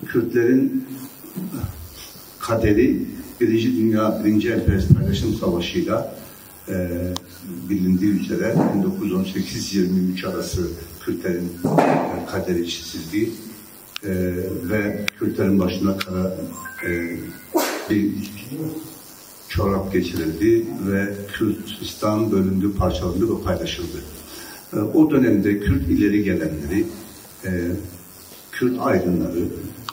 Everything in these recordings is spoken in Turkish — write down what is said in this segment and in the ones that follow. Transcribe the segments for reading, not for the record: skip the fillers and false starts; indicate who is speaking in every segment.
Speaker 1: Kürtlerin kaderi Birinci Emperyalist Paylaşım Savaşı'yla bilindiği üzere 1918-23 arası Kürtlerin kaderi çizildi ve Kürtlerin başına kara bir çorap geçirildi ve Kürtistan bölündü, parçalandı ve paylaşıldı. O dönemde Kürt ileri gelenleri, Kürt aydınları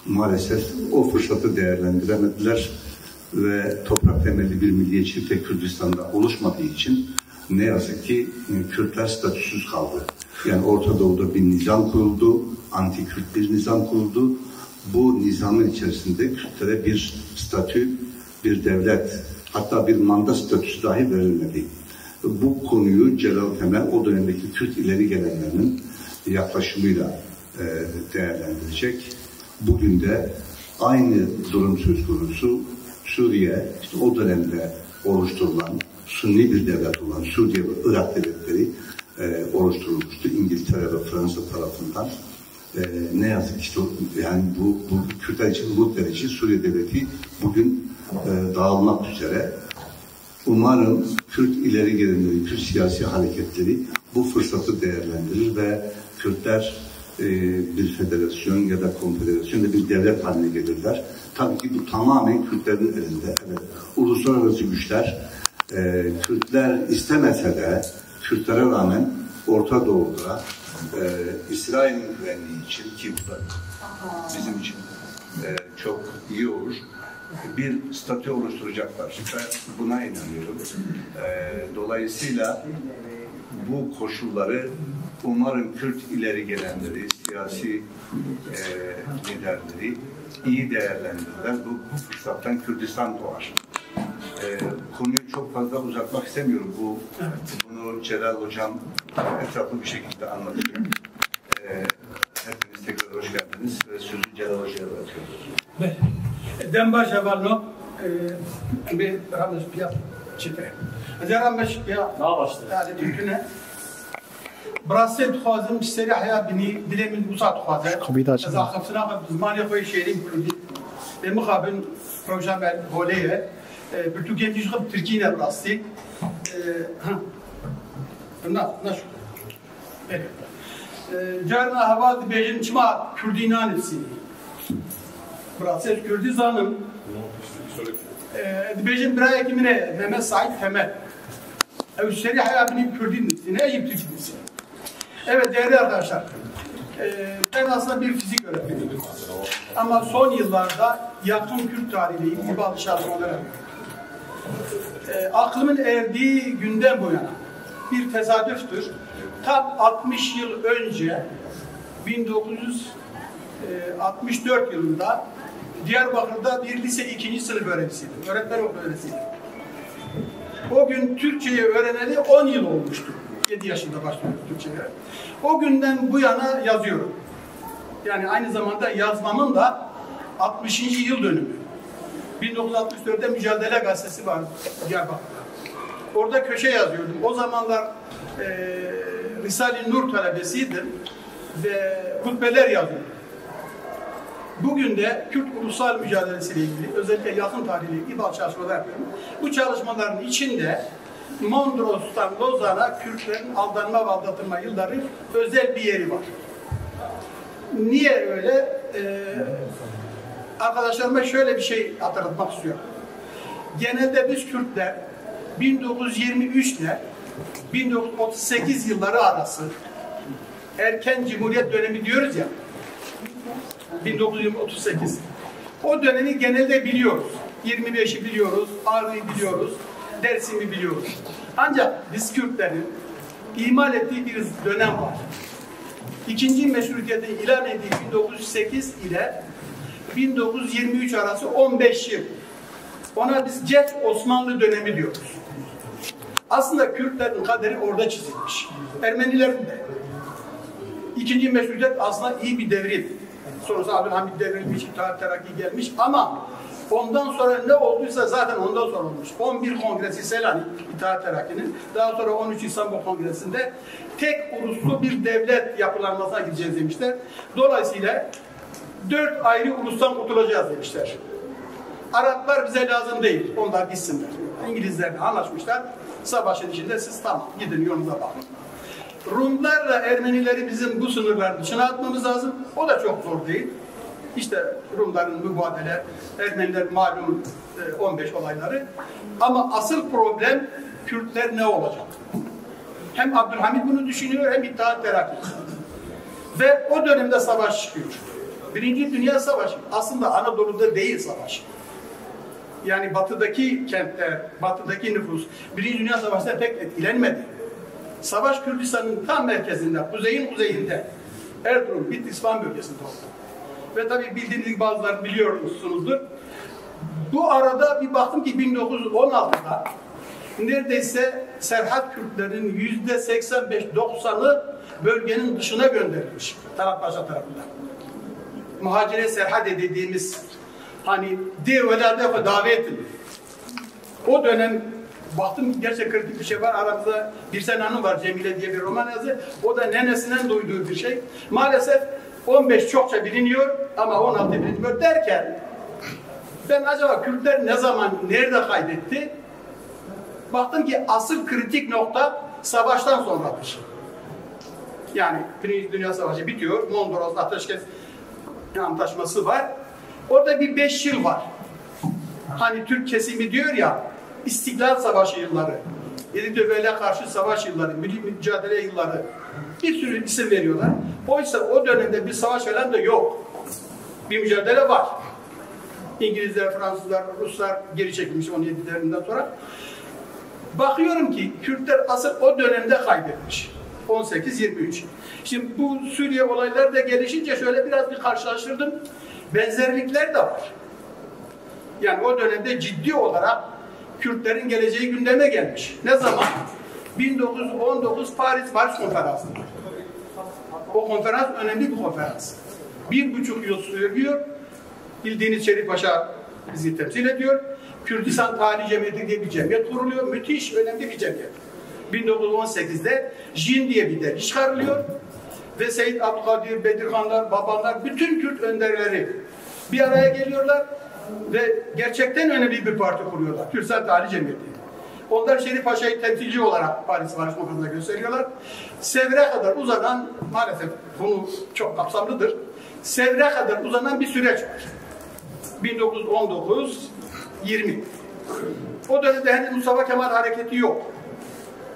Speaker 1: maalesef o fırsatı değerlendiremediler ve toprak temelli bir milliyetçilik de Kürdistan'da oluşmadığı için ne yazık ki Kürtler statüsüz kaldı. Yani Orta Doğu'da bir nizam kuruldu, anti-Kürt bir nizam kuruldu. Bu nizamın içerisinde Kürtlere bir statü, bir devlet, hatta bir manda statüsü dahi verilmedi. Bu konuyu Celal Temel o dönemdeki Kürt ileri gelenlerinin yaklaşımıyla değerlendirecek. Bugün de aynı durum söz konusu. Suriye, işte o dönemde oluşturulan Sunni bir devlet olan Suriye ve Irak devletleri oluşturulmuştu İngiltere ve Fransa tarafından. Ne yazık ki işte, yani bu Kürtler için bu derece Suriye devleti bugün dağılmak üzere. Umarım Kürt ileri gelenleri, Kürt siyasi hareketleri bu fırsatı değerlendirir ve Kürtler bir federasyon ya da konfederasyon ya da bir devlet haline gelirler. Tabii ki bu tamamen Kürtlerin elinde. Evet, uluslararası güçler Kürtler istemese de Kürtlere rağmen Orta Doğu'da İsrail'in güvenliği için ki bu da bizim için çok iyi olur. Bir statü oluşturacaklar. Ben buna inanıyorum. Dolayısıyla bu koşulları umarım Kürt ileri gelenleri, siyasi liderleri iyi değerlendirirler. Bu fırsattan Kürdistan doğar. Konuyu çok fazla uzatmak istemiyorum. Bunu Celal Hocam etraflı bir şekilde anlatıyor. Hepiniz tekrar hoş geldiniz ve sözü Celal Hoca'ya bırakıyoruz.
Speaker 2: Dembaş Avalno bir ramaz piyat çıtı. Ramaz piyat. Ne başladı? Yani Türküne. Braset xwazim seri haya bini bilemin usat xwaze.
Speaker 3: Kabida açın.
Speaker 2: Zaxafsına zmani xoy şehrin kurdi. Ve muhabin projemel holeye. Bütün gençlik Türkiye'ne rastı. Nasıl? Evet. Carna hava dibejin çima Kürdinan etsin. Braset Kürdistan'ım. Dibejin biraya kimine Mehmet Said Temel. Evet, seri haya bini Kürdin etsin. Eyüp Türk'ün. Evet değerli arkadaşlar. Ben aslında bir fizik öğretmeniyim. Ama son yıllarda yakın Kürt tarihiyle ilgili bazı çalışmalar yapıyorum. Aklımın erdiği günden bu yana bir tesadüftür. Tam 60 yıl önce 1964 yılında Diyarbakır'da bir lise 2. sınıf öğrencisiydim. Öğretmen okulu öğrencisiydim. O gün Türkçeyi öğreneli 10 yıl olmuştu. 7 yaşında başlıyorum Türkçe'ye. O günden bu yana yazıyorum. Yani aynı zamanda yazmamın da 60. yıl dönümü. 1964'te Mücadele Gazetesi vardı Diyarbakır'da. Orada köşe yazıyordum. O zamanlar Risale-i Nur talebesiydim ve hutbeler yazıyordum. Bugün de Kürt ulusal mücadelesiyle ilgili, özellikle yakın tarihiyle ilgili bazı çalışmalar yapıyorum. Bu çalışmaların içinde Mondros'tan Lozan'a Kürtlerin aldanma ve aldatılma yılları özel bir yeri var. Niye öyle? Arkadaşlarıma şöyle bir şey hatırlatmak istiyorum. Genelde biz Kürtler 1923 ile 1938 yılları arası erken Cumhuriyet dönemi diyoruz ya, 1938. O dönemi genelde biliyoruz. 25'i biliyoruz, Ağrı'yı biliyoruz, Dersim'i biliyoruz. Ancak biz Kürtlerin imal ettiği bir dönem var. İkinci meşrutiyetin ilan ettiği 1908 ile 1923 arası 15 yıl. Ona biz Geç Osmanlı dönemi diyoruz. Aslında Kürtlerin kaderi orada çizilmiş. Ermenilerin de. İkinci meşrutiyet aslında iyi bir devrim. Sonrası Abdülhamid devrilmiş, İttihat Terakki gelmiş ama ondan sonra ne olduysa zaten ondan sonra olmuş. 11 Kongresi Selanik, İttihat Terakki'nin, daha sonra 13 İstanbul Kongresi'nde tek uluslu bir devlet yapılanmasına gideceğiz demişler. Dolayısıyla 4 ayrı ulustan kurtulacağız demişler. Araplar bize lazım değil, onlar gitsinler. İngilizlerle anlaşmışlar, savaşın içinde siz tamam, gidin yolunuza bakın. Rumlarla Ermenileri bizim bu sınırların dışına atmamız lazım, o da çok zor değil. İşte Rumların mübadele, Ermeniler malum 15 olayları. Ama asıl problem Kürtler ne olacak? Hem Abdülhamit bunu düşünüyor hem İttihat Terakki. Ve o dönemde savaş çıkıyor. Birinci Dünya Savaşı aslında Anadolu'da değil savaş. Yani batıdaki kentler, batıdaki nüfus Birinci Dünya Savaşı'nda pek etkilenmedi. Savaş Kürdistan'ın tam merkezinde, kuzeyinde Erzurum, Bitlis-Van bölgesinde oldu. Ve tabii bildiğiniz bazıları biliyorsunuzdur. Bu arada bir baktım ki 1916'da neredeyse Serhat Kürtlerinin %85-90'ı bölgenin dışına gönderilmiş Talat Paşa tarafından. Muhacire Serhade dediğimiz hani devvelerde davetin. O dönem baktım gerçekten kritik bir şey var. Aramızda bir Hanım var, Cemile diye bir roman yazı. O da nenesinden duyduğu bir şey. Maalesef 15 çokça biliniyor ama 16 bilinmiyor derken ben acaba Kürtler ne zaman, nerede kaybetti? Baktım ki asıl kritik nokta savaştan sonradır. Yani Birinci Dünya Savaşı bitiyor. Mondros Ateşkes Antlaşması var. Orada bir 5 yıl var. Hani Türk kesimi diyor ya, İstiklal Savaşı yılları, Yedi Dövele karşı savaş yılları, milli mücadele yılları, bir sürü isim veriyorlar. Oysa o dönemde bir savaş falan da yok. Bir mücadele var. İngilizler, Fransızlar, Ruslar geri çekilmiş 17'lerinden sonra. Bakıyorum ki Kürtler asıl o dönemde kaybetmiş. 18-23. Şimdi bu Suriye olayları da gelişince şöyle biraz bir karşılaştırdım. Benzerlikler de var. Yani o dönemde ciddi olarak Kürtlerin geleceği gündeme gelmiş. Ne zaman? 1919 Paris Barış Konferansı'nda. O konferans önemli bir konferans. 1,5 yıl sürüyor. Bildiğiniz Şerif Paşa bizi temsil ediyor. Kürdistan Tarihi Cemiyeti diye bir cemiyet kuruluyor. Müthiş, önemli bir cemiyet. 1918'de JİN diye bir dergi çıkarılıyor. Ve Seyyid Abdülkadir, Bedirhanlar, Babanlar, bütün Kürt önderleri bir araya geliyorlar. Ve gerçekten önemli bir parti kuruyorlar. Kürdistan Tarihi Cemiyeti. Onlar Şerif Paşa'yı temsilci olarak Paris Barış Konferansı'nda gösteriyorlar. Sevr'e kadar uzanan, maalesef bunu çok kapsamlıdır, Sevr'e kadar uzanan bir süreç var. 1919-20. O dönemde henüz Mustafa Kemal hareketi yok.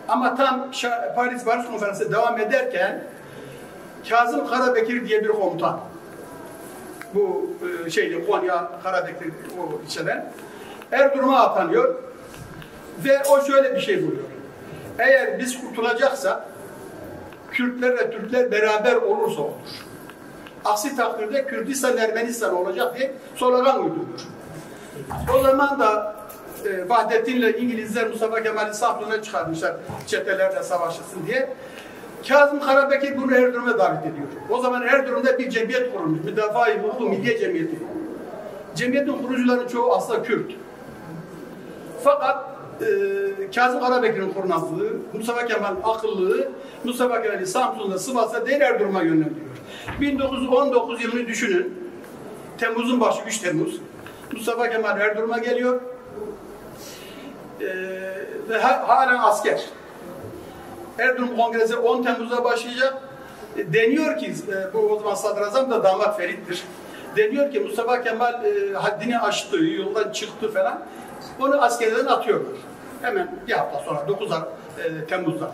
Speaker 2: Ama tam Paris Barış Konferansı devam ederken Kazım Karabekir diye bir komutan, bu Konya Karabekir o ilçeden Erzurum'a atanıyor ve o şöyle bir şey buyuruyor. Eğer biz kurtulacaksa Kürtler ve Türkler beraber olursa olur. Aksi takdirde Kürdistan Ermenistan olacak diye slogan uyduruyor. O zaman da Vahdettin'le İngilizler Mustafa Kemal'i Samsun'a çıkarmışlar çetelerle savaşırsın diye. Kazım Karabekir bunu Erzurum'a davet ediyor. O zaman Erzurum'da bir cemiyet kurulmuş. Müdafaa-i Hukuku Milliye Cemiyeti. Cemiyetin kurucuların çoğu aslında Kürt. Fakat Kazım Karabekir'in kurnazlığı, Mustafa Kemal'in akıllığı, Mustafa Kemal'i Samsun'da, Sivas'ta değil Erzurum'a yönlendiriyor. 1919 yılını düşünün. Temmuz'un başı 3 Temmuz. Mustafa Kemal Erzurum'a geliyor. Ve halen asker. Erzurum Kongresi 10 Temmuz'da başlayacak. Deniyor ki, bu o zaman sadrazam da damat Ferit'tir. Deniyor ki Mustafa Kemal haddini aştı, yoldan çıktı falan. Onu askerden atıyorlar. Hemen bir hafta sonra 9 Temmuz'da.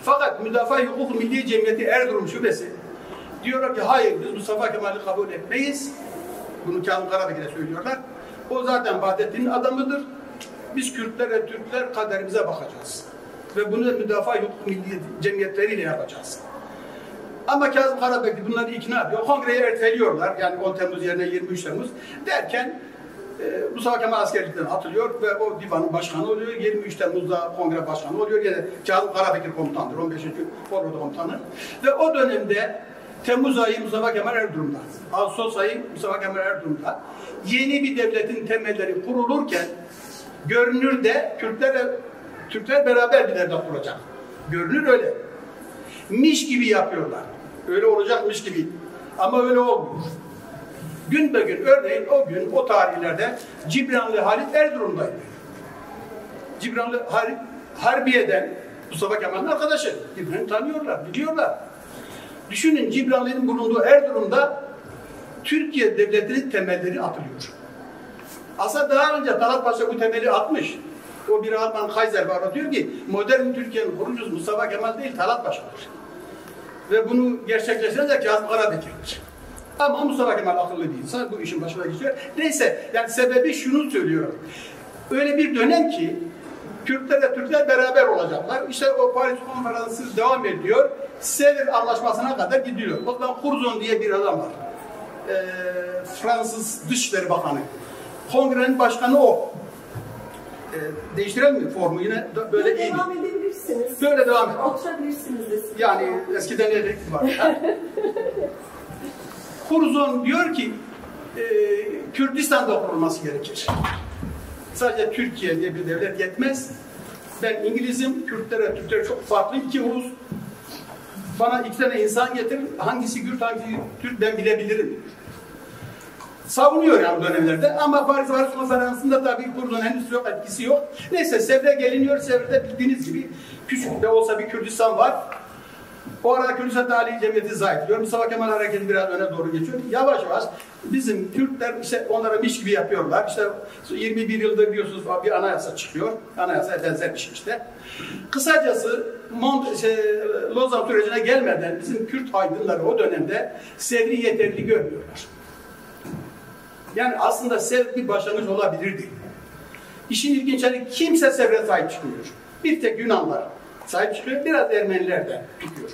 Speaker 2: Fakat Müdafaa-i Hukuk Milliye Cemiyeti Erzurum Şubesi diyorlar ki hayır biz Mustafa Kemal'i kabul etmeyiz. Bunu Kazım Karabekir'e söylüyorlar. O zaten Vahdettin'in adamıdır. Biz Kürtler ve Türkler kaderimize bakacağız. Ve bunu Müdafaa-i Hukuk Milliye Cemiyetleriyle yapacağız. Ama Kazım Karabekir bunları ikna ediyor. Kongreyi erteliyorlar. Yani 10 Temmuz yerine 23 Temmuz derken Mustafa Kemal askerlikten atılıyor ve o divanın başkanı oluyor. 23 Temmuz'da kongre başkanı oluyor. Yine Kazım Karabekir komutandır. 15. Kolordu komutanı. Ve o dönemde Temmuz ayı Mustafa Kemal Erzurum'da, Ağustos ayı Mustafa Kemal Erzurum'da yeni bir devletin temelleri kurulurken görünürde Türkler beraber bir devlet kuracak. Görünür öyle. Miş gibi yapıyorlar. Öyle olacakmış gibi. Ama öyle olmuyor. Gün be gün, örneğin o gün, o tarihlerde Cibranlı Halit Erzurum'daydı. Cibranlı Halit Harbiye'den Mustafa Kemal'in arkadaşı. Birbirini tanıyorlar, biliyorlar. Düşünün, Cibranlı'nın bulunduğu Erzurum'da Türkiye Devleti'nin temelleri atılıyor. Aslında daha önce Talat Paşa bu temeli atmış. O bir Alman Kaiser var, diyor ki modern Türkiye'nin kurucusu Mustafa Kemal değil, Talat Paşa'dır. Ve bunu gerçekleştirecek Kazım Karabekir'dir. Ama Mustafa Kemal akıllı bir insan, bu işin başına geçiyor. Neyse, yani sebebi şunu söylüyorum. Öyle bir dönem ki Kürtlerle Türkler beraber olacaklar. İşte o Paris Konferansı devam ediyor. Sevr Anlaşması'na kadar gidiyor. O zaman Curzon diye bir adam var. Fransız Dışişleri Bakanı. Kongrenin başkanı o. Değiştirelim mi formu? Yine böyle iyi.
Speaker 3: Devam edebilirsiniz.
Speaker 2: Böyle devam edelim.
Speaker 3: Oturabilirsiniz de.
Speaker 2: Yani eskiden ne var? Curzon diyor ki Kürdistan'da kurulması gerekir. Sadece Türkiye diye bir devlet yetmez. Ben İngilizim, Türklere çok farklı iki ulus. Bana iki tane insan getirin, hangisi Kürt, hangisi Türk ben bilebilirim. Savunuyor yani bu dönemlerde ama Paris Konferansı'nda tabii Curzon henüz yok, etkisi yok. Neyse Sevr'e geliniyor, Sevr'de bildiğiniz gibi küçük de olsa bir Kürdistan var. O arada Kürdistan Talihi Cemiyeti zayıflıyor. Mustafa Kemal hareketi biraz öne doğru geçiyor. Yavaş yavaş bizim Türkler işte onlara miş gibi yapıyorlar. İşte 21 yıldır biliyorsunuz bir anayasa çıkıyor. Anayasaya benzer bir şey işte. Kısacası Lozan sürecine gelmeden bizim Kürt aydınları o dönemde Sevr'i yeterli görmüyorlar. Yani aslında Sevr bir başlangıç olabilirdi. İşin ilginçleri kimse Sevr'e sahip çıkmıyor. Bir tek Yunanlar sahip çıkıyor, biraz Ermeniler de tutuyor.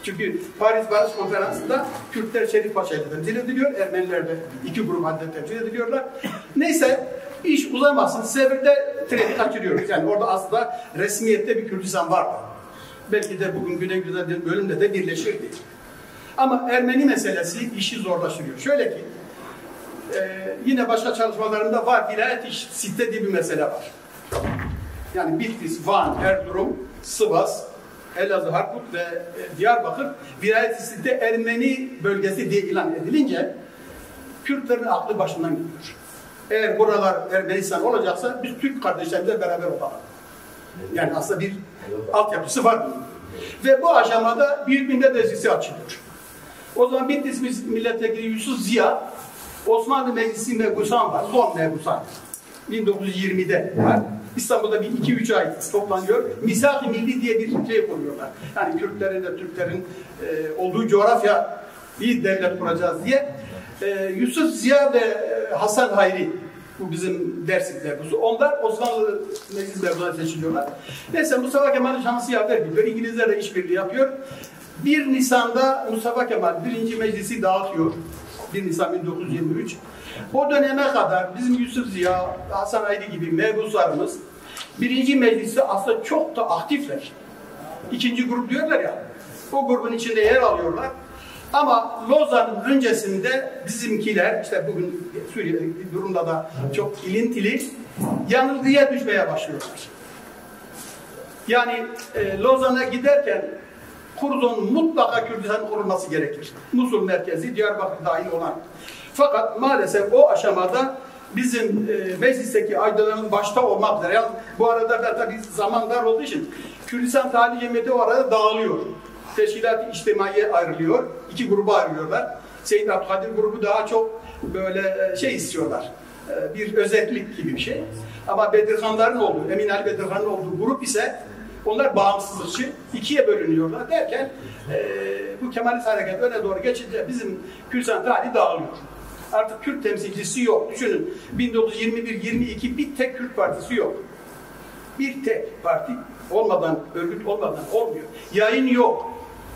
Speaker 2: Çünkü Paris Barış Konferansı'nda Kürtler Şerif Paşa'yla temsil ediliyor, Ermeniler de iki grup halde temsil ediliyorlar. Neyse, iş uzamasın, Sevr'de treni kaçırıyoruz. Yani orada aslında resmiyette bir Kürdistan vardı. Belki de bugün Güney Güzel bölümde de birleşirdi. Ama Ermeni meselesi işi zorlaştırıyor. Şöyle ki, yine başka çalışmalarımda var, vilayet-i sitte diye bir mesele var. Yani Bitlis, Van, Erzurum, Sivas, Elazığ, Harput ve Diyarbakır vilayet-i sitte Ermeni bölgesi diye ilan edilince Kürtlerin aklı başından gidiyor. Eğer buralar Ermenistan olacaksa biz Türk kardeşlerimizle beraber olalım. Yani aslında bir altyapısı var bunun. Ve bu aşamada büyük millet meclisi açılıyor. O zaman Bitlis milletvekili Yusuf Ziya Osmanlı Meclisi mebusan var. Son mebusan. 1920'de var. İstanbul'da bir 2-3 ay toplanıyor. Misak-ı Milli diye bir şey kuruyorlar. Yani Kürtlerin de Türklerin olduğu coğrafya bir devlet kuracağız diye. Yusuf Ziya ve Hasan Hayri, bu bizim Dersim mebusu. Onlar Osmanlı Meclis mebusuna seçiliyorlar. Neyse Mustafa Kemal'in şansı yaver gidiyor. İngilizlerle işbirliği yapıyor. 1 Nisan'da Mustafa Kemal 1. Meclisi dağıtıyor. 1 Nisan 1923. O döneme kadar bizim Yusuf Ziya, Hasan Hayri gibi mebuslarımız 1. mecliste aslında çok da aktifler. 2. grup diyorlar ya, o grubun içinde yer alıyorlar. Ama Lozan'ın öncesinde bizimkiler, işte bugün Suriye durumda da çok ilintili, yanılgıya düşmeye başlıyorlar. Yani Lozan'a giderken Curzon mutlaka Kürdistan kurulması gerekir. Musul merkezi, Diyarbakır dahil olan. Fakat maalesef o aşamada bizim meclisteki aydınların başta olmak üzere, yani bu arada da tabii zaman dar olduğu için Kürdistan Talihi Cemiyeti o arada dağılıyor. Teşkilat-ı İçtimaiye ayrılıyor. 2 gruba ayrılıyorlar. Seyyid Abdülkadir grubu daha çok böyle şey istiyorlar. Bir özellik gibi bir şey. Ama Bedirhanların olduğu, Emin Ali Bedirhan'ın olduğu grup ise onlar bağımsızlıkçı, 2'ye bölünüyorlar derken bu Kemalist hareket öne doğru geçince bizim Kürdistan tarihi dağılıyor. Artık Kürt temsilcisi yok. Düşünün 1921-22 bir tek Kürt partisi yok. Bir tek parti olmadan, örgüt olmadan olmuyor. Yayın yok.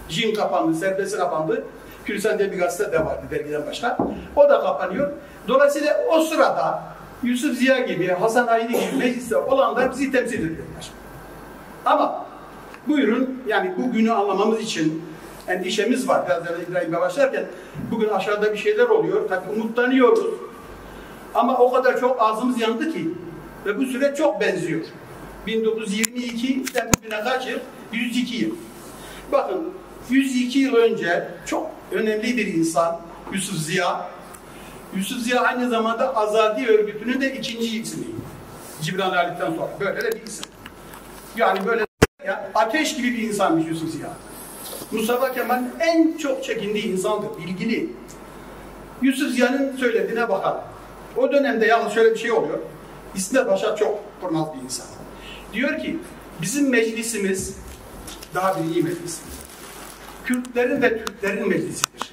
Speaker 2: Jin kapandı, serbesti kapandı. Kürdistan diye bir gazete de vardı dergiden başka. O da kapanıyor. Dolayısıyla o sırada Yusuf Ziya gibi, Hasan Hayri gibi mecliste olanlar bizi temsil ediyorlar. Ama buyurun, yani bugünü anlamamız için endişemiz var. Biraz da İbrahim'e başlarken bugün aşağıda bir şeyler oluyor. Tabii umutlanıyoruz. Ama o kadar çok ağzımız yandı ki ve bu süreç çok benziyor. 1922'den bugüne kaç yıl? 102 yıl. Bakın 102 yıl önce çok önemli bir insan Yusuf Ziya Yusuf Ziya aynı zamanda Azadi örgütünün de ikinci ismi. Cibran Halit'ten sonra. Böyle de bir isim. Yani böyle ateş gibi bir insanmış Yusuf Ziya. Mustafa Kemal'in en çok çekindiği insandır, bilgili. Yusuf Ziya'nın söylediğine bakalım. O dönemde yalnız şöyle bir şey oluyor. İsmet Paşa çok kurnaz bir insan. Diyor ki, bizim meclisimiz daha bir iyi meclis. Kürtlerin ve Türklerin meclisidir.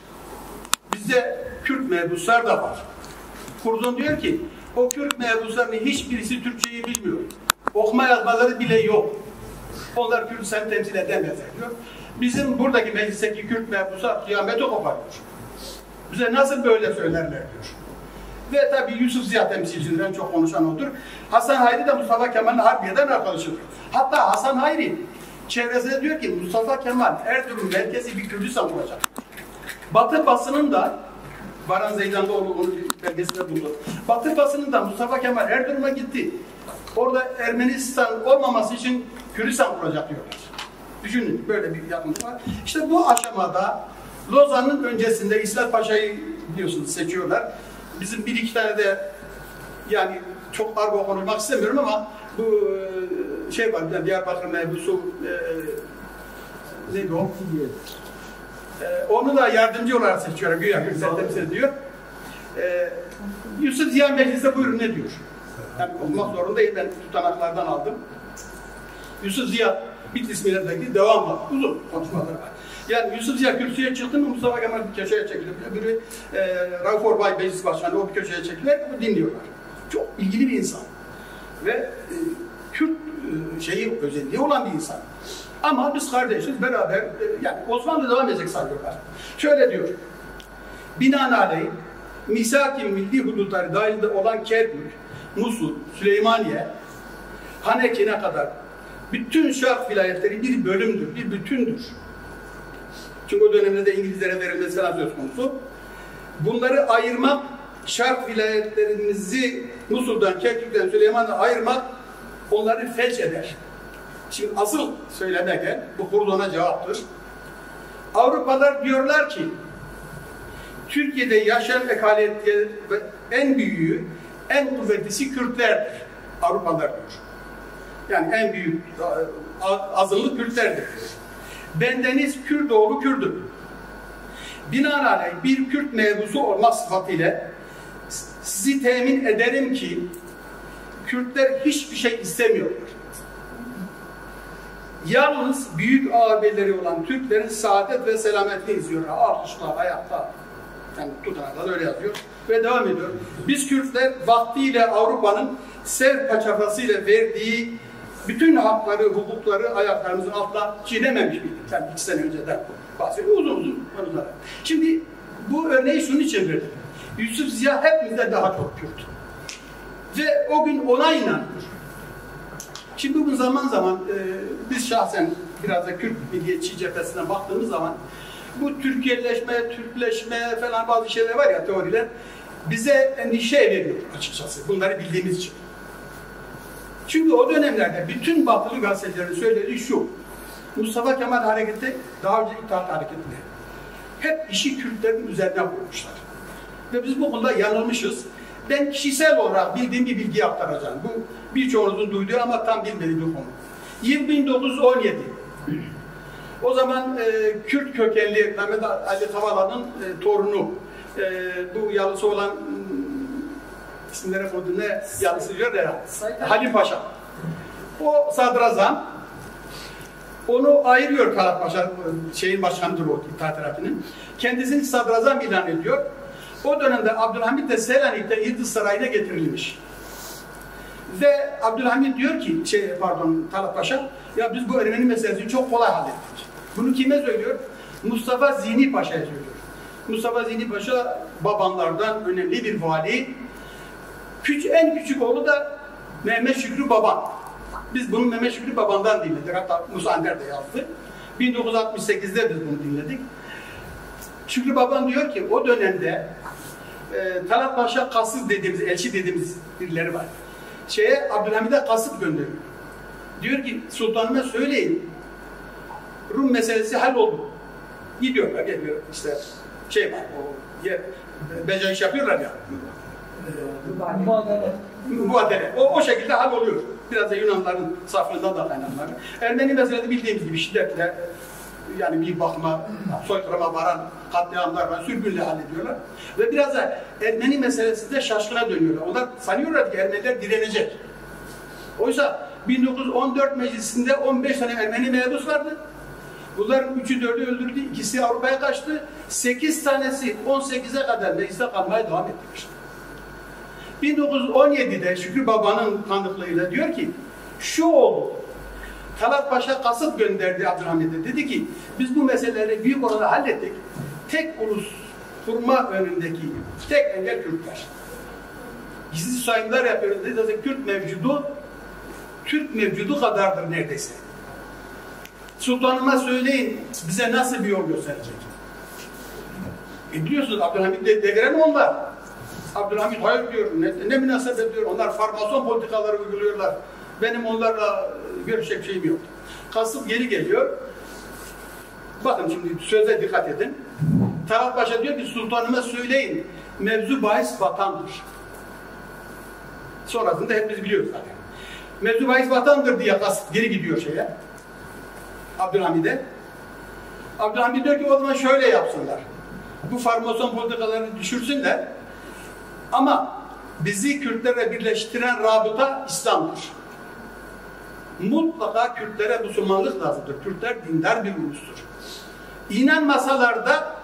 Speaker 2: Bizde Kürt mebuslar da var. Kurdun diyor ki, o Kürt mebuslarının hiçbirisi Türkçeyi bilmiyor. Okuma yazmaları bile yok. Onlar Kürt sen temsil edemezler diyor. Bizim buradaki meclisteki Kürt mebuslar kıyamete koparıyor. Bize nasıl böyle söylerler diyor. Ve tabii Yusuf Ziya temsilcileri en çok konuşan odur. Hasan Hayri de Mustafa Kemal'in Harbiye'den arkadaşıdır. Hatta Hasan Hayri çevresinde diyor ki Mustafa Kemal Erzurum merkezi bir Kürdistan olacak. Batı basının da Baran Zeydanlıoğlu onun belgesinde buldu. Batı basının da Mustafa Kemal Erzurum'a gitti. Orada Ermenistan olmaması için Kürdistan kuracak diyorlar. Düşünün böyle bir yakınlık var. İşte bu aşamada Lozan'ın öncesinde İsmet Paşa'yı biliyorsunuz seçiyorlar. Bizim bir iki tane de yani çok argo konuşmak istemiyorum ama bu şey var yani Diyarbakır mevzusu neydi o? Onu da yardımcı olarak seçiyorlar. Güya temsil ediyor. Yusuf Ziya mecliste buyurun ne diyor? Yani olmak zorundayım ben tutanaklardan aldım. Yusuf Ziya Bitlis milletvekili devam var. Uzun konuşmalar var. Yani Yusuf Ziya kürsüye çıktı mı Mustafa Kemal bir köşeye çekilir. Biri Rauf Orbay Meclis Başkanı o bir köşeye çekilir. Dinliyorlar. Çok ilgili bir insan. Ve Kürt özelliği olan bir insan. Ama biz kardeşiz beraber yani Osmanlı devam edecek sanıyorlar. Şöyle diyor. Binaenaleyh misak-ı milli hudutları dahilinde olan Kerbük, Musul, Süleymaniye, Haneke'ne kadar bütün Şark vilayetleri bir bölümdür, bir bütündür. Çünkü o dönemde de İngilizlere verilmesi falan söz konusu. Bunları ayırmak, Şark vilayetlerimizi Musul'dan, Kerkük'ten, Süleyman'dan ayırmak onları felç eder. Şimdi asıl söylemeye bu kurdona cevaptır. Avrupalılar diyorlar ki Türkiye'de yaşayan ekaliyette en büyüğü, en kuvvetlisi Kürtlerdir. Avrupalılar diyor. Yani en büyük azınlık Kürtlerdir. Bendeniz Kürdoğlu Kürdüm. Binaenaleyh bir Kürt mebusu olmak sıfatıyla sizi temin ederim ki Kürtler hiçbir şey istemiyorlar. Yalnız büyük ağabeyleri olan Türklerin saadet ve selametini izliyorlar. Alkışlar, ayakta. Yani tutanaklar öyle yazıyor. Ve devam ediyor. Biz Kürtler vaktiyle Avrupa'nın sev paçavrasıyla verdiği bütün hakları, hukukları ayaklarımızın altına çiğnememiş miydik? Yani 2 sene önceden bahsediyor. Uzun konular. Şimdi bu örneği şunun için verdim. Yusuf Ziya hepimizden daha çok Kürt. Ve o gün ona inanıyor. Şimdi bugün zaman zaman biz şahsen biraz da Kürt milliyetçi cephesinden baktığımız zaman bu Türkiye'leşme, Türkleşme falan bazı şeyler var ya teoriler bize endişe veriyor açıkçası bunları bildiğimiz için. Çünkü o dönemlerde bütün batılı gazetelerin söylediği şu Mustafa Kemal hareketi daha önce İttihat Hareketi'nde hep işi Kürtlerin üzerine koymuşlar. Ve biz bu konuda yanılmışız. Ben kişisel olarak bildiğim bir bilgiyi aktaracağım. Bu birçoğunuzun duyduğu ama tam bilmediği bir konu. Yıl 1917. O zaman Kürt kökenli Mehmet Ali Tavala'nın torunu bu yalısı olan isimlere koydu ne yalısı diyor ya Halim Paşa. O sadrazam onu ayırıyor Talat Paşa şeyin başkanıdır o İttihat Terakki'nin. Kendisini sadrazam ilan ediyor. O dönemde Abdülhamit de Selanik'te Yıldız Sarayı'na getirilmiş. Ve Abdülhamit diyor ki, Talat Paşa, ya biz bu Ermeni meselesini çok kolay hallettik. Bunu kime söylüyor? Mustafa Zihni Paşa'ya söylüyor. Mustafa Zihni Paşa babanlardan önemli bir vali. En küçük oğlu da Mehmet Şükrü Baban. Biz bunu Mehmet Şükrü Baban'dan dinledik. Hatta Musa Ander de yazdı. 1968'de biz bunu dinledik. Şükrü Baban diyor ki o dönemde Talat Paşa kasıt dediğimiz, elçi dediğimiz birileri var. Abdülhamid'e kasıt gönderiyor. Diyor ki sultanıma söyleyin Rum meselesi halloldu. Gidiyorlar, geliyor işte şey var, o beca iş yapıyorlar ya. Mübadele. O şekilde hal oluyor. Biraz da Yunanların saflığından da kaynaklanıyor. Ermeni meselesi bildiğimiz gibi şiddetle, yani bir bakıma, soykırıma varan katliamlar var, sürgünle hallediyorlar. Ve biraz da Ermeni meselesinde şaşkına dönüyorlar. Onlar sanıyorlar ki Ermeniler direnecek. Oysa 1914 meclisinde 15 tane Ermeni mebus vardı. Bunların 3'ü 4'ü öldürdü, ikisi Avrupa'ya kaçtı. 8 tanesi 18'e kadar mecliste kalmaya devam ettiler. 1917'de Şükrü Baba'nın tanıklığıyla diyor ki, şu oldu. Talat Paşa kasıt gönderdi Abdülhamid'e. Dedi ki, biz bu meseleleri büyük oranda hallettik. Tek ulus kurma önündeki tek engel Kürtler. Gizli sayımlar yapıyoruz. Dedi, Kürt mevcudu, Türk mevcudu kadardır neredeyse. Sultanıma söyleyin, bize nasıl bir yol gösterecek? Biliyorsunuz Abdülhamid devren onlar. Abdülhamid hayır diyor, ne münasebet diyor, onlar farmason politikaları uyguluyorlar. Benim onlarla görüşecek şeyim yok. Kasım geri geliyor. Bakın şimdi söze dikkat edin. Talat Paşa diyor ki sultanıma söyleyin, mevzu bahis vatandır. Sonrasında hepimiz biliyoruz zaten. Mevzu bahis vatandır diye Kasım geri gidiyor şeye. Abdülhamid'e. Abdülhamid diyor ki o zaman şöyle yapsınlar. Bu farmason politikalarını düşürsünler. Ama bizi Kürtlerle birleştiren rabıta İslam'dır. Mutlaka Kürtlere Müslümanlık lazımdır. Kürtler dindar bir ulustur. İnanmasalar da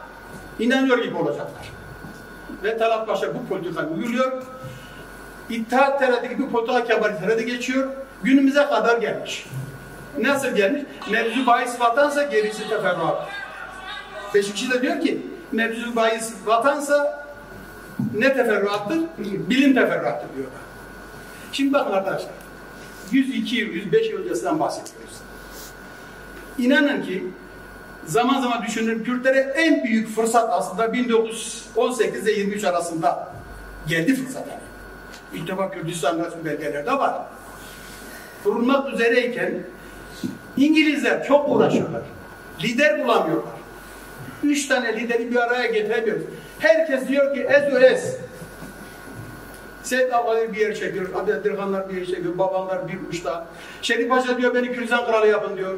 Speaker 2: inanıyor gibi olacaklar. Ve Talat Paşa bu politikayı uyguluyor. İttihat Terakki bu politika Kemalitlere de geçiyor. Günümüze kadar gelmiş. Nasıl gelmiş? Mevzu bahis vatansa gerisi teferruat. Beşikçi de diyor ki mevzu bahis vatansa ne teferruattır? Bilim teferruattır diyorlar. Şimdi bakın arkadaşlar. 102 yıl, 105 yıl öncesinden bahsediyoruz. İnanın ki zaman zaman düşünün Kürtlere en büyük fırsat aslında 1918 ile 23 arasında geldi fırsat yani. İlk defa Kürdistan resmi belgelerde var. Kurulmak üzereyken İngilizler çok uğraşıyorlar. Lider bulamıyorlar. 3 tane lideri bir araya getiremiyoruz. Herkes diyor ki SOS. Seyit Abdülhamid bir yer çekiyor, Abdülhamidler bir yer çekiyor, babanlar bir uçta. Şerif Paşa diyor beni Kürdistan kralı yapın diyor.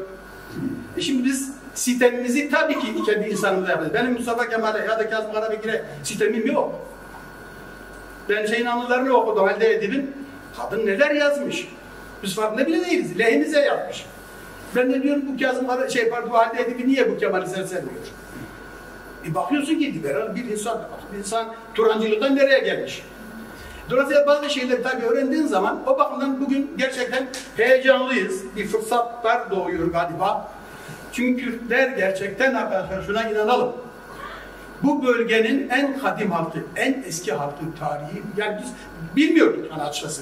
Speaker 2: Şimdi biz sistemimizi tabii ki kendi insanımıza yapacağız. Benim Mustafa Kemal'e ya da Kazım Karabekir'e sistemim yok. Ben şeyin anılarını okudum Halide Edip'in. Kadın neler yazmış. Biz farkında bile değiliz. Lehimize yapmış. Ben de diyorum bu Kazım Halide Edip'i niye bu Kemal'i sersermiyor? Bakıyorsun ki liberal bir insan. Bir insan Turancılıktan nereye gelmiş? Dolayısıyla bazı şeyleri tabii öğrendiğin zaman o bakımdan bugün gerçekten heyecanlıyız. Bir fırsatlar doğuyor galiba. Çünkü Kürtler gerçekten arkadaşlar şuna inanalım. Bu bölgenin en kadim halkı, en eski halkı tarihi. Yani biz bilmiyorduk yani açıkçası.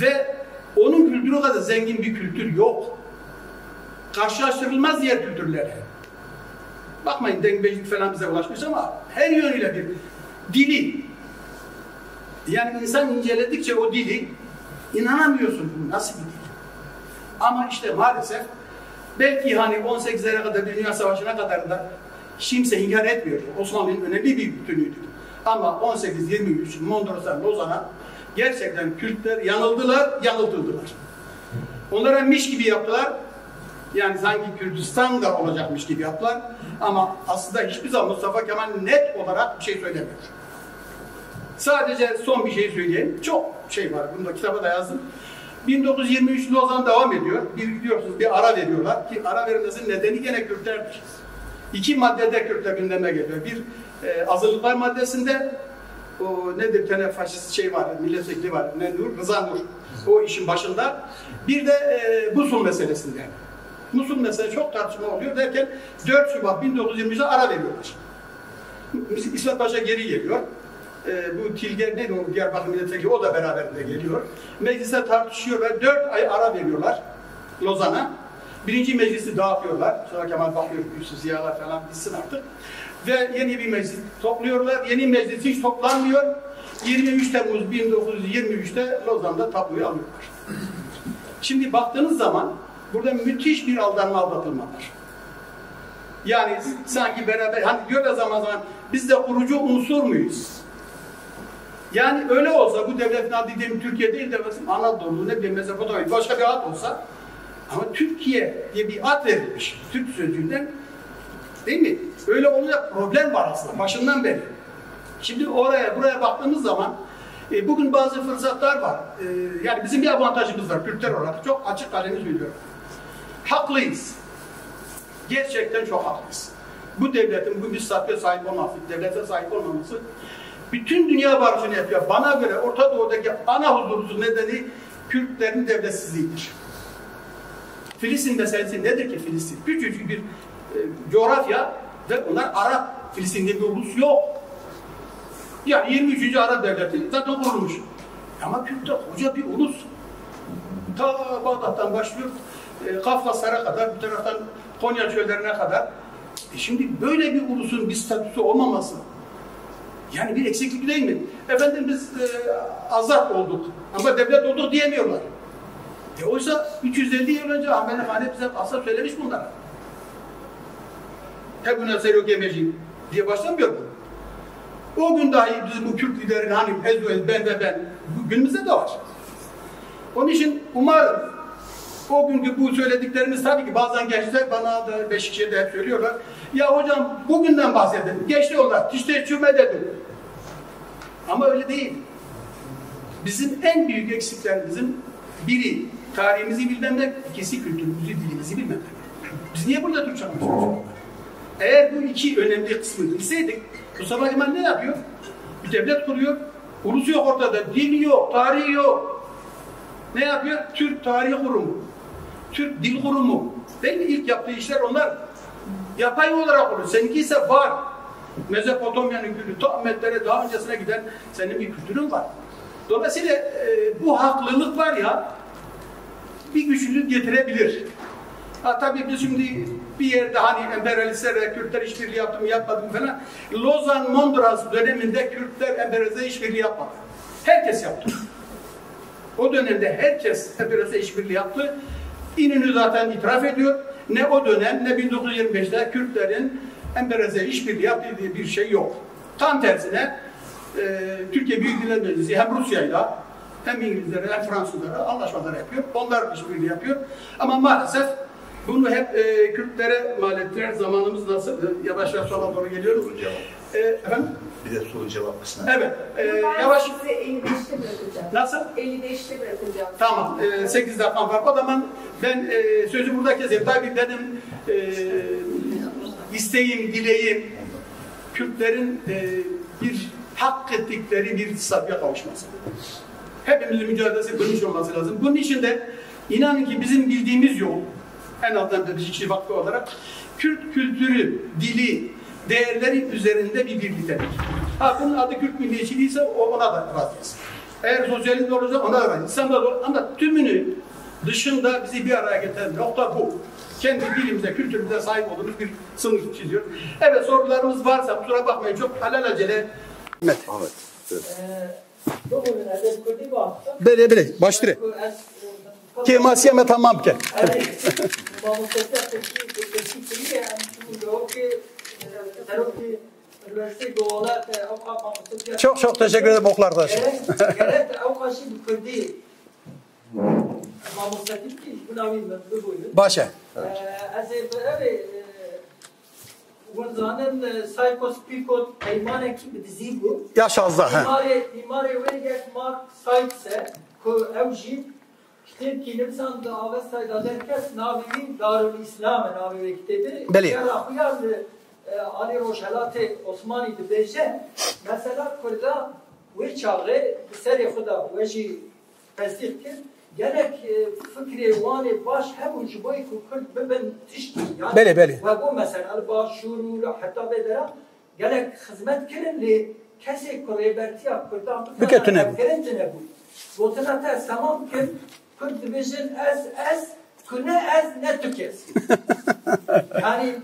Speaker 2: Ve onun kültürü kadar zengin bir kültür yok. Karşılaştırılmaz diğer kültürlere. Bakmayın dengbecilik falan bize ulaşmış ama her yönüyle bir dili. Yani insan inceledikçe o dili inanamıyorsun bu nasıl bir dil. Ama işte maalesef belki hani 18'lere kadar Dünya Savaşı'na kadar da kimse inkar etmiyor. Osmanlı'nın önemli bir bütünüydü. Ama 18-23 Mondros'tan Lozan'a gerçekten Kürtler yanıldılar, yanıltıldılar. Onlara miş gibi yaptılar. Yani sanki Kürdistan'da olacakmış gibi yaptılar. Ama aslında hiçbir zaman Mustafa Kemal net olarak bir şey söylemiyor. Sadece son bir şey söyleyeyim. Çok şey var. Bunu da kitaba da yazdım. 1923 Lozan devam ediyor. Biliyorsunuz bir ara veriyorlar. Ki ara verilmesinin nedeni gene Kürtlerdir. 2 maddede Kürtler gündeme geliyor. Bir azınlıklar maddesinde o nedir bir tane faşist şey var. Milletvekili var. Rıza Nur. O işin başında. Bir de Musul meselesinde. Musul meselesi çok tartışma oluyor derken 4 Şubat 1923'de ara veriyorlar. İsmet Paşa geri geliyor. Bu Tilger neydi o Diyarbakır milletvekili o da beraberinde geliyor. Mecliste tartışıyor ve 4 ay ara veriyorlar Lozan'a. Birinci meclisi dağıtıyorlar. Sonra Kemal bakıyor, üstü ziyalar falan bitsin artık. Ve yeni bir meclis topluyorlar. Yeni meclis hiç toplanmıyor. 23 Temmuz 1923'te Lozan'da tabloyu alıyorlar. Şimdi baktığınız zaman burada müthiş bir aldatılma var. Yani sanki beraber, hani diyor ya zaman zaman biz de kurucu unsur muyuz? Yani öyle olsa bu devletin adı dediğim Türkiye değil de mesela Anadolu, ne bileyim Mezopotamya, başka bir ad olsa ama Türkiye diye bir ad verilmiş Türk sözcüğünden, değil mi? Öyle olacak problem var aslında başından beri. Şimdi buraya baktığımız zaman bugün bazı fırsatlar var. Yani bizim bir avantajımız var Türkler olarak. Çok açık kalemi söylüyorum. Haklıyız. Gerçekten çok haklıyız. Bu devletin bu bir statüye sahip olması, devlete sahip olmaması bütün dünya barışını yapıyor. Bana göre Orta Doğu'daki ana huzursuz nedeni Kürtlerin devletsizliğidir. Filistin meselesi nedir ki Filistin? Küçücük bir coğrafya ve onlar Arap. Filistin'de bir ulus yok. Yani 23. Arap Devleti zaten kurulmuş. Ama Kürtler koca bir ulus. Ta Bağdat'tan başlıyor, Kafkaslara kadar, bu taraftan Konya çöllerine kadar. Şimdi böyle bir ulusun bir statüsü olmaması, yani bir eksiklik değil mi? Efendim biz azat olduk ama devlet olduk diyemiyorlar. Oysa 350 yıl önce Ahmet Efendi bize asla söylemiş bunlar. Hebune serok yemeci diye başlamıyor mu? O gün dahi bizim bu Kürt liderin hani Ezüel, ben ve ben günümüzde de var. Onun için umarım o günkü bu söylediklerimiz tabii ki bazen gençler bana da Beşikşehir'de hep söylüyorlar. Ya hocam bugünden bahsedin. Geçti onlar. İşte çürüme dedim. Ama öyle değil. Bizim en büyük eksiklerimizin biri tarihimizi bilmemek, ikisi kültürümüzü, dilimizi bilmemek. Biz niye burada Türkçe konuşuyoruz? Eğer bu iki önemli kısmı bilseydik, Mustafa Kemal ne yapıyor? Bir devlet kuruyor, ulusu yok ortada, dili yok, tarihi yok. Ne yapıyor? Türk Tarih Kurumu, Türk Dil Kurumu. Değil mi? İlk yaptığı işler onlar. Yapay olarak olur. Seninki ise var. Mezopotamya'nın kültürü, ta Ahmetlere daha öncesine giden senin bir kültürün var. Dolayısıyla bu haklılık var ya, bir güçlülük getirebilir. Tabii biz şimdi bir yerde hani emperyalistlerle Kürtler işbirliği yaptı mı yapmadı mı falan. Lozan-Mondros döneminde Kürtler emperyalistlerle işbirliği yapmadı. Herkes yaptı. O dönemde herkes emperyalistlerle işbirliği yaptı. İnönü zaten itiraf ediyor. Ne o dönem ne 1925'te Kürtlerin emperyalistlerle işbirliği yaptığı diye bir şey yok. Tam tersine Türkiye Büyük Millet Meclisi hem Rusya'yla hem İngilizlere hem Fransızlara anlaşmalar yapıyor. Onlar işbirliği yapıyor. Ama maalesef bunu hep Kürtlere mal ettiler. Zamanımız nasıl? Yavaş yavaş sola doğru geliyoruz. Efendim?
Speaker 1: Bir de soru cevap kısmı.
Speaker 2: Evet. Yavaş.
Speaker 3: Size 55'te bırakacağım.
Speaker 2: Nasıl?
Speaker 3: 55'te bırakacağım.
Speaker 2: Tamam. 8 dakikam var. O zaman ben sözü burada keseyim. Tabii benim isteğim, dileğim Kürtlerin bir hak ettikleri bir statüye kavuşması. Hepimizin mücadelesi bulmuş olması lazım. Bunun için de inanın ki bizim bildiğimiz yol, en azından da Beşiktaş Vakfı olarak Kürt kültürü, dili, değerleri üzerinde bir birliktelik. Bunun adı Kürt milliyetçiliği ise ona da razıyız. Eğer sosyalizm olursa ona da razıyız. İslam'da da olur. Ama tümünü dışında bizi bir araya getiren nokta bu. Kendi dilimize, kültürümüze sahip olduğumuz bir sınıf çiziyor. Evet, sorularımız varsa kusura bakmayın, çok alelacele. Evet. Böyle, başlayalım. Ki masiyeme tamam ki. Çok teşekkür ederim okul arkadaşım. Başa. Yaş az da.
Speaker 4: Kitap ki nefsan da avestayda derkes navi'in Darul İslam navi kitabı.
Speaker 2: Beli.
Speaker 4: Ya Ali Roşalat Osmani de beje mesela Kurda ve çağrı seri Xuda ve ji tasdik ki gerek fikri vani baş hem ucubayı Kürt beben tişki yani.
Speaker 2: Beli.
Speaker 4: Ve bu mesela al-başuru hatta bedera gerek hizmet kirin li kesi kurebertiya Kurda
Speaker 2: büketine
Speaker 4: bu. Votanata tamam ki Kürt dibijin ez kune ez ne tükes. Yani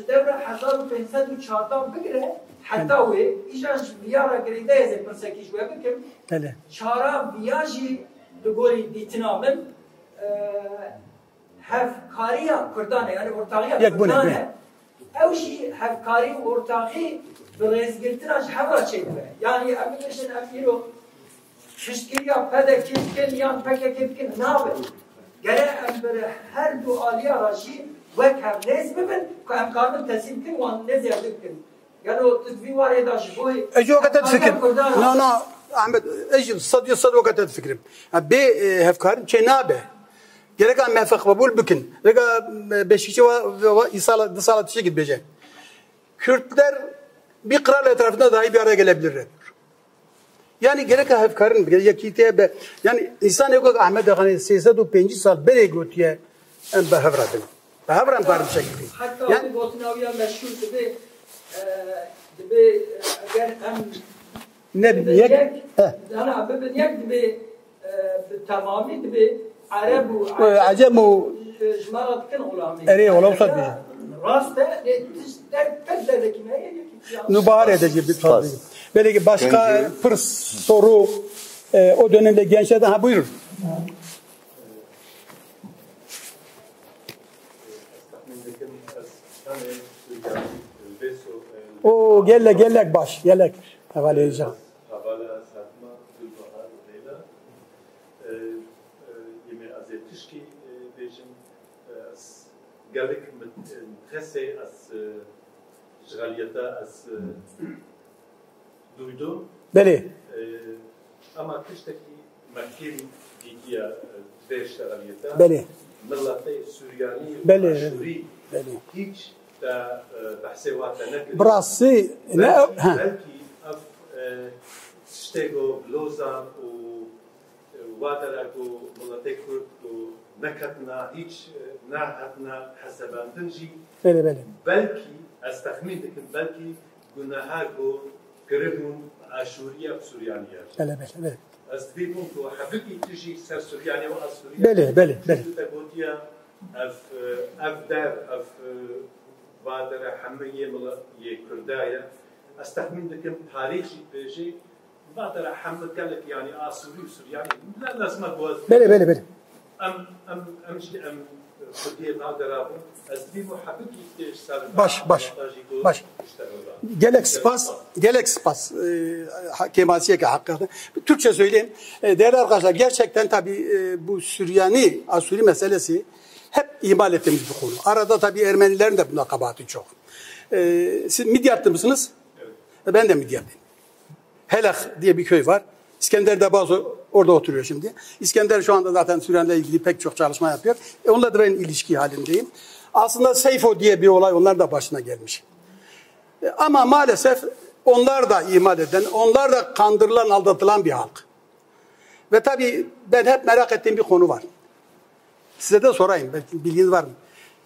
Speaker 4: devre 1504'dan bigre hatta ve ijan biyara gride yazıp mesela şöyle bakayım.
Speaker 2: Öyle.
Speaker 4: Çara biyaji dugori Evşi hevkari ortağı bir rezgirtiraş hevra çekme. Yani emin emiro şişkiriya pede keskin yan peke keskin ne yapayım? Gene embere her du aliya raşi ve kevnez bibin ki emkarını teslim kin ve ne ziyardık kin. Yani o tedvi var ya da şu boyu.
Speaker 5: Eji وقت تفكر no Ahmet eji صد وقت تفكر be hevkarın çenabe gerek an mefak kabul bükün gerek beşikçi ve isala dısala tişe gitmeyecek. Kürtler bir kral etrafında dahi bir araya gelebilirler. Yani gerek hevkarın yakitiye be yani insan yok Ahmet hani 85 sal bere gotiye en behevradın. Behevran parça şekli.
Speaker 4: Hatta o botnaviya meşhur gibi eğer hem
Speaker 5: ne bileyek?
Speaker 4: Ana bibiniyek gibi tamamı gibi Arabu
Speaker 5: Acemu
Speaker 4: jmarat kin ulami.
Speaker 5: Eri olamsa diye.
Speaker 4: Rasta tederdeki ne?
Speaker 5: Nubahar edeceğim bir tabi. Belki başka bir soru o dönemde gençlerden ha buyurun. O gellek baş gellek havale edeceğim.
Speaker 6: geldik mit Interesse als Israeliyete als duydum.
Speaker 5: Beli.
Speaker 6: Ama kıştaki mahkem gidiyor ve İsraeliyete.
Speaker 5: Beli.
Speaker 6: Milleti Süryani
Speaker 5: Beli.
Speaker 6: Aşuri.
Speaker 5: Beli.
Speaker 6: Hiç da bahsevata nekir.
Speaker 5: Burası ne?
Speaker 6: Belki af stego Lozan o Wadarago milleti Kürt o nekatna hiç nahatna hasabandınci.
Speaker 5: Beli.
Speaker 6: Belki استخمين لكن belki günahı قربون Aşuriye Süryaniye.
Speaker 5: Beli.
Speaker 6: أستبيبون كو حبكي تجي سر سورياني وأسوريا.
Speaker 5: بله.
Speaker 6: تقوليا أف دار أف بادر حمية ملا يكردايا. أستخمين لكن تاريخي بيجي بادر حمد قالك يعني أسوري وسورياني لا لازم أقول.
Speaker 5: بله.
Speaker 6: أم شيء أم Türkiye nadirabı. Astbibun habiki tişsar.
Speaker 5: Baş. Gelek spas. Kemasiye ki hakikaten. Türkçe söyleyeyim. Değerli arkadaşlar gerçekten tabii bu Süryani, Asuri meselesi hep ihmal ettiğimiz bir konu. Arada tabii Ermenilerin de buna kabahati çok. Siz Midyatlı mısınız? Evet. Ben de Midyatlıyım. Helak diye bir köy var. İskender de bazı orada oturuyor şimdi. İskender şu anda zaten Süryani'yle ilgili pek çok çalışma yapıyor. Onunla da ben ilişki halindeyim. Aslında Seyfo diye bir olay onlar da başına gelmiş. Ama maalesef onlar da ihmal eden, onlar da kandırılan, aldatılan bir halk. Ve tabii ben hep merak ettiğim bir konu var. Size de sorayım, belki bilginiz var mı?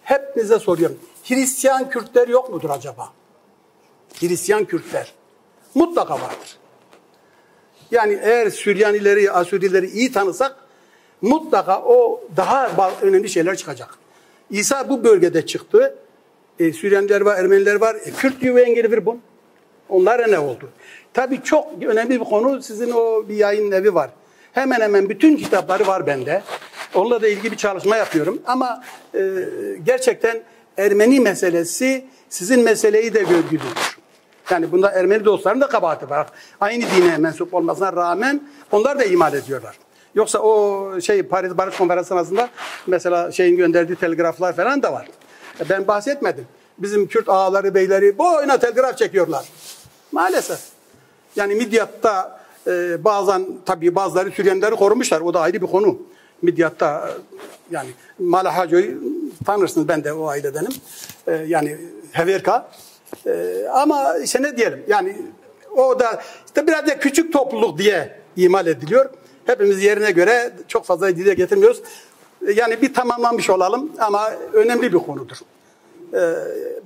Speaker 5: Hepinize soruyorum. Hristiyan Kürtler yok mudur acaba? Hristiyan Kürtler. Mutlaka vardır. Yani eğer Süryanileri, Asurileri iyi tanısak mutlaka o daha önemli şeyler çıkacak. İsa bu bölgede çıktı. Süryaniler var, Ermeniler var. Kürt diyor ve engeli bun. Onlara ne oldu? Tabii çok önemli bir konu. Sizin o bir yayın evi var. Hemen hemen bütün kitapları var bende. Onunla da ilgili bir çalışma yapıyorum. Ama gerçekten Ermeni meselesi sizin meseleyi de gölgülüyor. Yani bunda Ermeni dostların da kabahati var. Aynı dine mensup olmasına rağmen onlar da imal ediyorlar. Yoksa o Paris Barış Konferansı sırasında mesela gönderdiği telgraflar falan da var. Ben bahsetmedim. Bizim Kürt ağaları, beyleri boyuna telgraf çekiyorlar. Maalesef. Yani Midyat'ta bazen tabii bazıları Süryanileri korumuşlar. O da ayrı bir konu. Midyat'ta yani Malahaco'yu tanırsınız. Ben de o ailedenim. Yani Heverka. Ama işte ne diyelim yani o da işte biraz da küçük topluluk diye imal ediliyor. Hepimiz yerine göre çok fazla dile getirmiyoruz. Yani bir tamamlanmış olalım ama önemli bir konudur.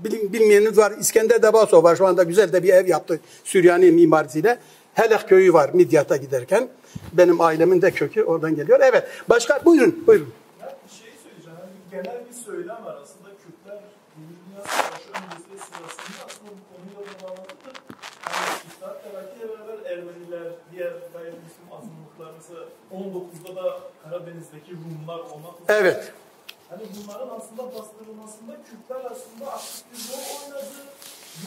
Speaker 5: Bilmeyeniniz var. İskender Debasov var. Şu anda güzel de bir ev yaptı Süryani mimarisiyle. Helek köyü var Midyat'a giderken. Benim ailemin de kökü oradan geliyor. Evet. Başka buyurun.
Speaker 7: Ya bir şey söyleyeceğim. Yani genel bir söylem var. Aslında Kürtler Dünya Savaşı öncesi sırasında aslında bu konuyla da bağlantıdır. Yani İttihat Terakki'yle beraber Ermeniler, diğer gayrimüslim azınlıklar mesela 19'da da Karadeniz'deki Rumlar olmak üzere.
Speaker 5: Evet.
Speaker 7: hani bunların aslında bastırılmasında Kürtler aslında aktif bir rol oynadı.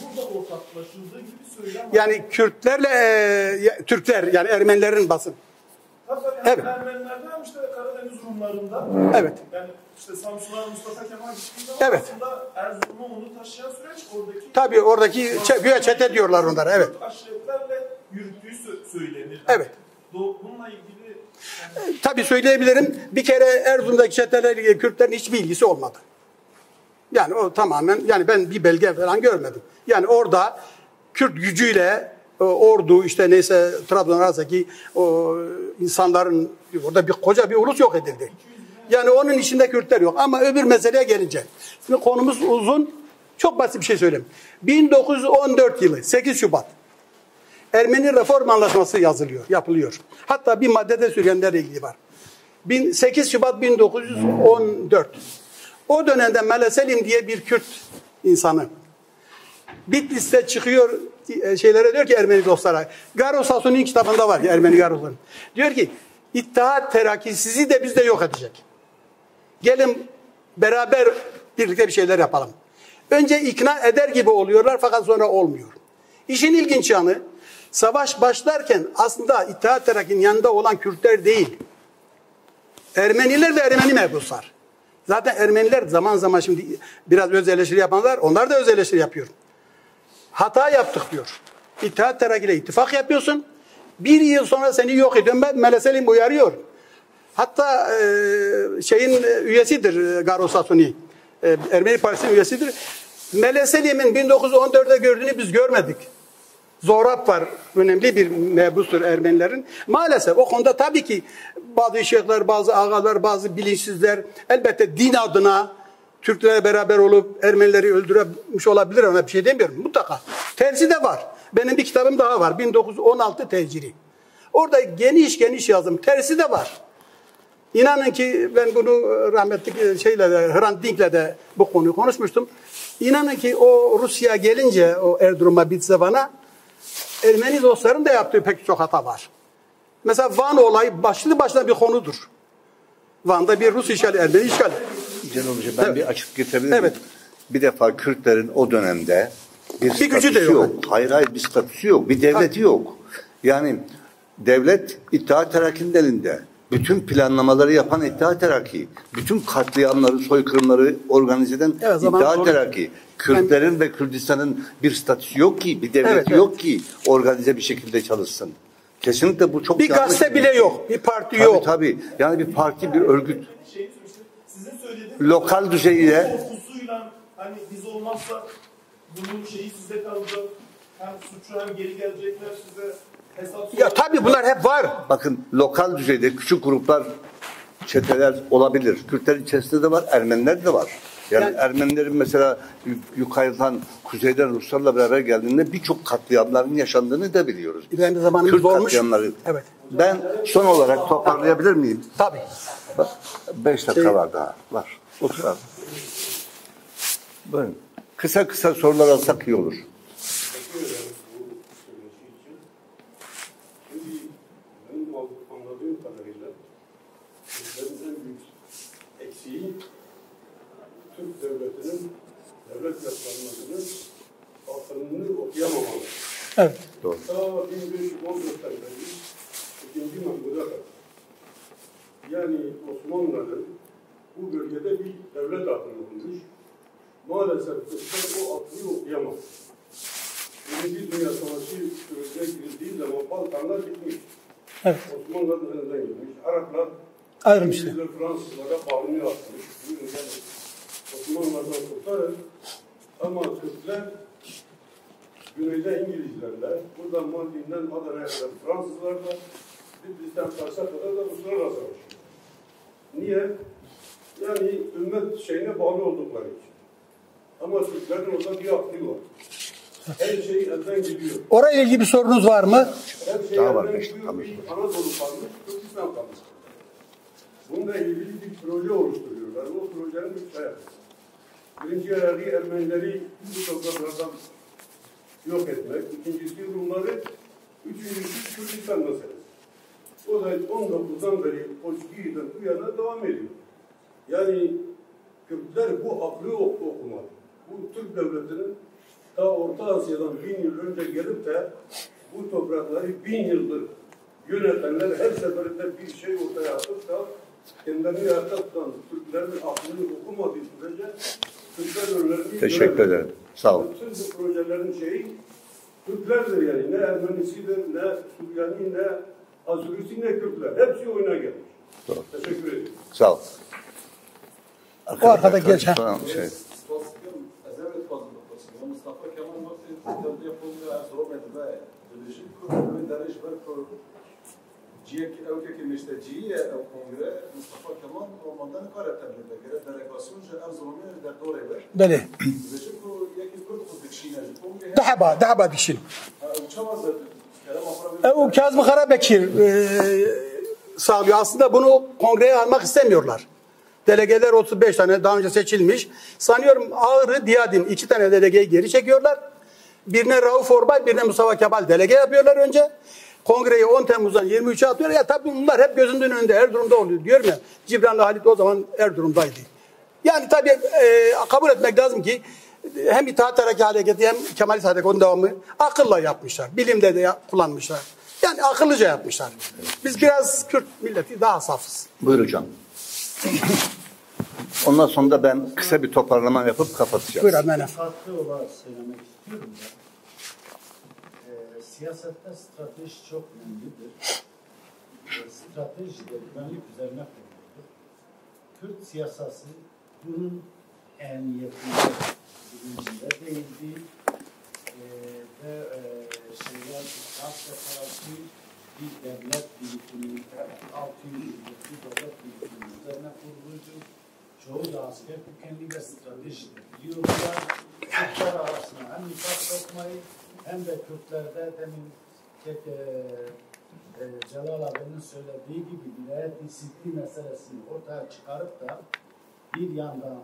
Speaker 7: Burada ortaklaşıldığı gibi söylem.
Speaker 5: Yani Kürtlerle Türkler yani Ermenilerin basın.
Speaker 7: Tabii
Speaker 5: Evet.
Speaker 7: Ermenilerde hem işte Karadeniz Rumlarında.
Speaker 5: Evet.
Speaker 7: Yani işte Samsun'a Mustafa Kemal gittiği zaman
Speaker 5: Evet.
Speaker 7: aslında Erzurum'a onu taşıyan süreç oradaki
Speaker 5: Tabii oradaki güya çete diyorlar onlara. Evet.
Speaker 7: aşiretlerle yürüttüğü söylenir.
Speaker 5: Evet.
Speaker 7: Bununla ilgili
Speaker 5: Tabii söyleyebilirim. Bir kere Erzurum'daki çetelerle Kürtlerin hiçbir ilgisi olmadı. Yani o tamamen yani ben bir belge falan görmedim. Yani orada Kürt gücüyle ordu işte neyse Trabzon arasındaki o insanların orada koca bir ulus yok edildi. Yani onun içinde Kürtler yok. Ama öbür meseleye gelince. Şimdi konumuz uzun. Çok basit bir şey söyleyeyim. 1914 yılı 8 Şubat Ermeni Reform Anlaşması yapılıyor. Hatta bir maddede Süryanilerle ilgili var. 8 Şubat 1914. O dönemde Meleselim diye bir Kürt insanı Bitlis'te çıkıyor şeylere diyor ki Ermeni dostlara. Garo Sassouni'nin kitabında var ya Ermeni Garo'nun. Diyor ki İttihat Terakki sizi de biz de yok edecek. Gelin beraber birlikte bir şeyler yapalım. Önce ikna eder gibi oluyorlar fakat sonra olmuyor. İşin ilginç yanı savaş başlarken aslında İttihat Terakki'nin yanında olan Kürtler değil. Ermeniler ve Ermeni mebuslar. Zaten Ermeniler zaman zaman şimdi biraz öz eleştiri yapanlar onlar da öz eleştiri yapıyor. Hata yaptık diyor. İttihat Terakki ile ittifak yapıyorsun. Bir yıl sonra seni yok ediyorum. Ben Meleselim uyarıyor. Hatta şeyin üyesidir Garo Sassouni. Ermeni Partisi'nin üyesidir. Meleselim'in 1914'te gördüğünü biz görmedik. Zorap var. Önemli bir mebustur Ermenilerin. Maalesef o konuda tabii ki bazı şeyhler, bazı ağalar, bazı bilinçsizler elbette din adına Türklerle beraber olup Ermenileri öldürmüş olabilir ama bir şey demiyorum. Mutlaka. Tersi de var. Benim bir kitabım daha var. 1916 teciri. Orada geniş geniş yazdım. Tersi de var. İnanın ki ben bunu rahmetli Hrant Dink'le de bu konuyu konuşmuştum. İnanın ki o Rusya gelince o Erzurum'a Bitsevan'a Ermeni dostların da yaptığı pek çok hata var. Mesela Van olayı başlı başına bir konudur. Van'da bir Rus işgali, Ermeni işgali.
Speaker 1: Cenab-ı Hocam ben
Speaker 5: Evet.
Speaker 1: bir açık getirebilir miyim?
Speaker 5: Evet.
Speaker 1: Bir defa Kürtlerin o dönemde bir
Speaker 5: gücü
Speaker 1: statüsü
Speaker 5: de yok.
Speaker 1: yok. Hayır bir statüsü yok. Bir devleti yok. Yani devlet İttihat Terakki'nin elinde. Bütün planlamaları yapan İttihat Terakki. Bütün katliamları, soykırımları organize eden
Speaker 5: Evet,
Speaker 1: İttihat Terakki. Kürtlerin ve Kürdistan'ın bir statüsü yok ki, bir devleti yok ki organize bir şekilde çalışsın. Kesinlikle bu çok
Speaker 5: Bir
Speaker 1: yanlış.
Speaker 5: gazete bile yok. Bir parti
Speaker 1: Tabii,
Speaker 5: yok.
Speaker 1: tabii. Yani bir parti, bir örgüt.
Speaker 7: sizin söylediğiniz
Speaker 1: Lokal düzeyde
Speaker 7: korkusuyla hani biz olmazsa bunun şeyi size kalacak. Hem suçu hem geri gelecekler size hesap
Speaker 5: Ya tabii bunlar hep var.
Speaker 1: bakın lokal düzeyde küçük gruplar, çeteler olabilir. Kürtler içerisinde de var, Ermeniler de var. Yani Ermenilerin mesela yukarıdan, kuzeyden Ruslarla beraber geldiğinde birçok katliamların yaşandığını da biliyoruz.
Speaker 5: İleride zamanımız
Speaker 1: Kürt
Speaker 5: olmuş.
Speaker 1: katliamları.
Speaker 5: Evet.
Speaker 1: Ben son olarak toparlayabilir miyim?
Speaker 5: Tabii.
Speaker 1: Bak, 5 dakika var daha. Var. Otur abi. Buyurun. Kısa kısa sorular alsak iyi olur.
Speaker 8: Anladığım kadarıyla Türklerin en büyük eksiği Türk devletinin devlet yapılanmasının altınını okuyamamalı.
Speaker 5: Evet.
Speaker 1: Doğru.
Speaker 8: Ta 1514'ten beri 2. Mahmud'a kadar. Yani Osmanlıların bu bölgede bir devlet akını olmuş. Maalesef Türkler o akını okuyamaz. Birinci Dünya Savaşı sürecine girildiği zaman Balkanlar bitmiş.
Speaker 5: Evet.
Speaker 8: Osmanlıların elinden gelmiş. Araplar
Speaker 5: Ayrılmışlar.
Speaker 8: İngilizler Fransızlara bağımlı atmış. Yani Osmanlılardan kurtarır. Ama Türkler güneyde İngilizlerle, buradan Mardin'den Adana'ya kadar Fransızlarla, Bitlis'ten Kars'a kadar da Ruslarla savaşıyor. Niye? Yani ümmet şeyine bağlı oldukları için. Ama Türklerin orada bir aklı var. Her şey elden gidiyor.
Speaker 5: Orayla ilgili bir sorunuz var mı?
Speaker 8: Her şey
Speaker 1: Daha var,
Speaker 8: elden
Speaker 1: beş
Speaker 8: gidiyor.
Speaker 1: dakika.
Speaker 8: Bir Anadolu kalmış, Türkistan kalmış. Bununla ilgili bir proje oluşturuyorlar. O projenin üç ayağı. Birinci ayağı Ermenileri bu topraklardan yok etmek. İkincisi Rumları, üçüncüsü Kürdistan meselesi. O da 19'dan beri o Şii'den bu yana devam ediyor. Yani Kürtler bu aklı okumadı. Bu Türk devletinin ta Orta Asya'dan 1000 yıl önce gelip de bu toprakları 1000 yıldır yönetenler her seferinde bir şey ortaya atıp da kendilerini ayakta tutan Türklerin aklını okumadığı sürece Türkler önlerini
Speaker 1: Teşekkür ederim. Sağ olun.
Speaker 8: Bütün bu projelerin şeyi Türklerdir yani. Ne Ermenisidir, ne Süryani, ne Azurisi, ne Kürtler. Hepsi oyuna gelmiş.
Speaker 1: Doğru.
Speaker 8: Teşekkür ederim.
Speaker 1: Sağ ol.
Speaker 5: O arkada geç.
Speaker 1: Tamam, şey.
Speaker 9: Mustafa Kemal vakti yapıldı Erzurum ve Birleşik Kurumları derece var Ciyek evke kimisteciye kongre Mustafa Kemal olmadan karakterli göre delegasyonca Erzurum'a der doğru ver.
Speaker 5: Beli.
Speaker 9: Birleşik Kurumları yeki Kürt kudikşine kongre.
Speaker 5: Daha dişin.
Speaker 9: Uçamazdı.
Speaker 5: O Kazım Karabekir sağlıyor. Aslında bunu kongreye almak istemiyorlar. Delegeler 35 tane daha önce seçilmiş. Sanıyorum Ağrı, Diyadin 2 tane delegeyi geri çekiyorlar. Birine Rauf Orbay, birine Mustafa Kemal delege yapıyorlar önce. Kongreyi 10 Temmuz'dan 23'e atıyor. Ya tabii bunlar hep gözünün önünde Erzurum'da oluyor diyorum ya. Cibran'la Halit o zaman Erzurum'daydı. Yani tabii kabul etmek lazım ki hem İttihat Terakki Hareketi hem Kemalist Hareketi'nin devamı akılla yapmışlar. Bilimde de kullanmışlar. Yani akıllıca yapmışlar. Biz biraz Kürt milleti daha safız.
Speaker 1: Buyur hocam. Ondan sonra da ben kısa bir toparlama yapıp kapatacağız.
Speaker 5: Buyur Ermenem.
Speaker 10: Farklı olarak söylemek istiyorum da siyasette strateji çok önemlidir. Strateji de güvenlik üzerine kuruludur. Kürt siyasası bunun emniyetinde bilincinde değildi. Ve şeyler İttihat ve Terakki bir devlet birikimi, 600 yıllık bir devlet birikimi üzerine kuruluydu. Çoğu da asker kökenli ve stratejidir. Biliyorlar, Kürtler arasında hem nifak sokmayı hem de Kürtlerde demin Celal abinin söylediği gibi vilayet disiplin meselesini ortaya çıkarıp da bir yandan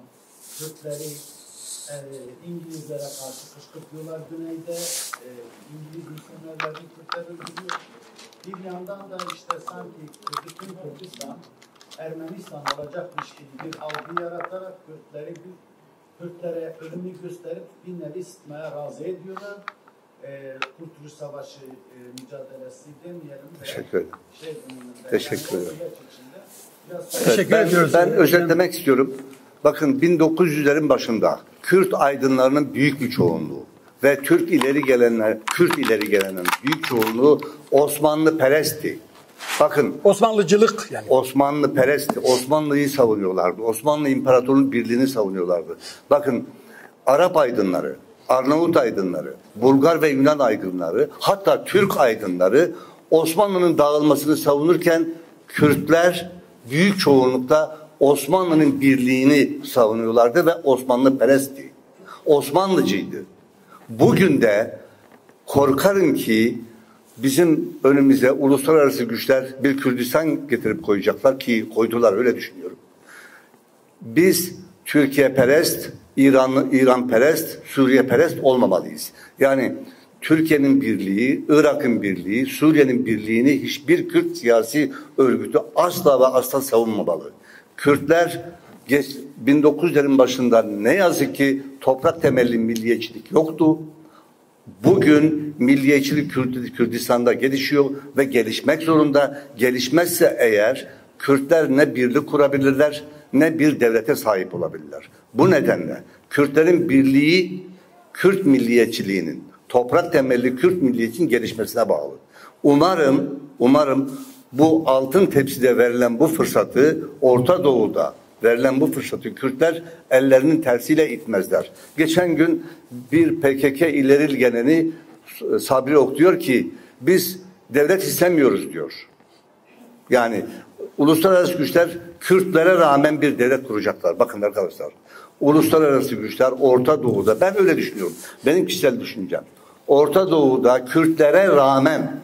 Speaker 10: Kürtleri İngilizlere karşı kışkırtıyorlar güneyde, İngiliz misyonerlerin Kürtleri öldürüyor. Bir yandan da işte sanki bütün Kürdistan Ermenistan olacakmış gibi bir algı yaratarak Kürtlere ölümü gösterip bir nevi sıtmaya razı ediyorlar. Kurtuluş Savaşı mücadelesi demeyelim.
Speaker 1: Teşekkür ederim. Teşekkür ederim.
Speaker 5: Teşekkür ediyoruz.
Speaker 1: Ben özetlemek istiyorum. Bakın 1900'lerin başında Kürt aydınlarının büyük bir çoğunluğu ve Kürt ileri gelenlerin büyük çoğunluğu Osmanlı perestti. Bakın
Speaker 5: Osmanlıcılık yani.
Speaker 1: Osmanlı perestti. Osmanlı'yı savunuyorlardı. Osmanlı İmparatorluğu birliğini savunuyorlardı. Bakın Arap aydınları, Arnavut aydınları, Bulgar ve Yunan aydınları, hatta Türk aydınları Osmanlı'nın dağılmasını savunurken Kürtler büyük çoğunlukla Osmanlı'nın birliğini savunuyorlardı ve Osmanlı perestti. Osmanlıcıydı. Bugün de korkarım ki bizim önümüze uluslararası güçler bir Kürdistan getirip koyacaklar ki koydular, öyle düşünüyorum. Biz Türkiye perest, İran perest, Suriye perest olmamalıyız. Yani Türkiye'nin birliği, Irak'ın birliği, Suriye'nin birliğini hiçbir Kürt siyasi örgütü asla ve asla savunmamalı. Kürtler 1900'lerin başında ne yazık ki toprak temelli milliyetçilik yoktu. Bugün milliyetçilik Kürdistan'da gelişiyor ve gelişmek zorunda. Gelişmezse eğer Kürtler ne birlik kurabilirler ne bir devlete sahip olabilirler. Bu nedenle Kürtlerin birliği Kürt milliyetçiliğinin, toprak temelli Kürt milliyetçinin gelişmesine bağlı. Umarım bu altın tepside verilen bu fırsatı Orta Doğu'da verilen bu fırsatı Kürtler ellerinin tersiyle itmezler. Geçen gün bir PKK ileri geneni Sabri Ok diyor ki biz devlet istemiyoruz diyor. Yani uluslararası güçler Kürtlere rağmen bir devlet kuracaklar. Bakın arkadaşlar. Uluslararası güçler Orta Doğu'da, ben öyle düşünüyorum. Benim kişisel düşüncem. Orta Doğu'da Kürtlere rağmen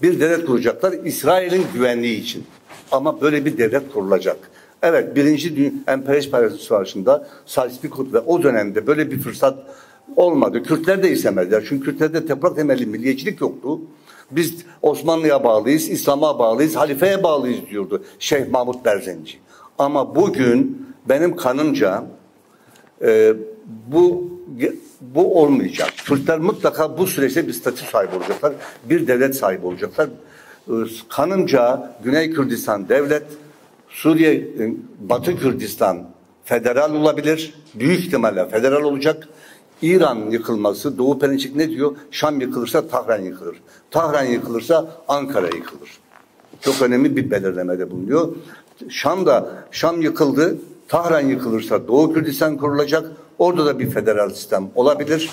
Speaker 1: bir devlet kuracaklar İsrail'in güvenliği için. Ama böyle bir devlet kurulacak. Evet, Birinci Emperyalist Savaşı'nda Salisbury ve o dönemde böyle bir fırsat olmadı. Kürtler de istemediler. Çünkü Kürtlerde toprak temelli milliyetçilik yoktu. Biz Osmanlı'ya bağlıyız, İslam'a bağlıyız, halifeye bağlıyız diyordu Şeyh Mahmud Berzenci. Ama bugün benim kanımca bu olmayacak. Kürtler mutlaka bu süreçte bir statü sahibi olacaklar, bir devlet sahibi olacaklar. Kanımca Güney Kürdistan devlet, Suriye, Batı Kürdistan federal olabilir, büyük ihtimalle federal olacak. İran yıkılması, Doğu Perinçek ne diyor? Şam yıkılırsa Tahran yıkılır. Tahran yıkılırsa Ankara yıkılır. Çok önemli bir belirlemede bulunuyor. Şam yıkıldı, Tahran yıkılırsa Doğu Kürdistan kurulacak. Orada da bir federal sistem olabilir.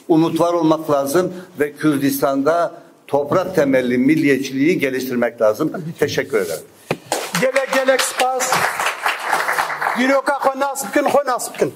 Speaker 1: Umut var olmak lazım ve Kürdistan'da toprak temelli milliyetçiliği geliştirmek lazım. Teşekkür ederim.
Speaker 5: Gelek spas. Giroka xo nasb kin.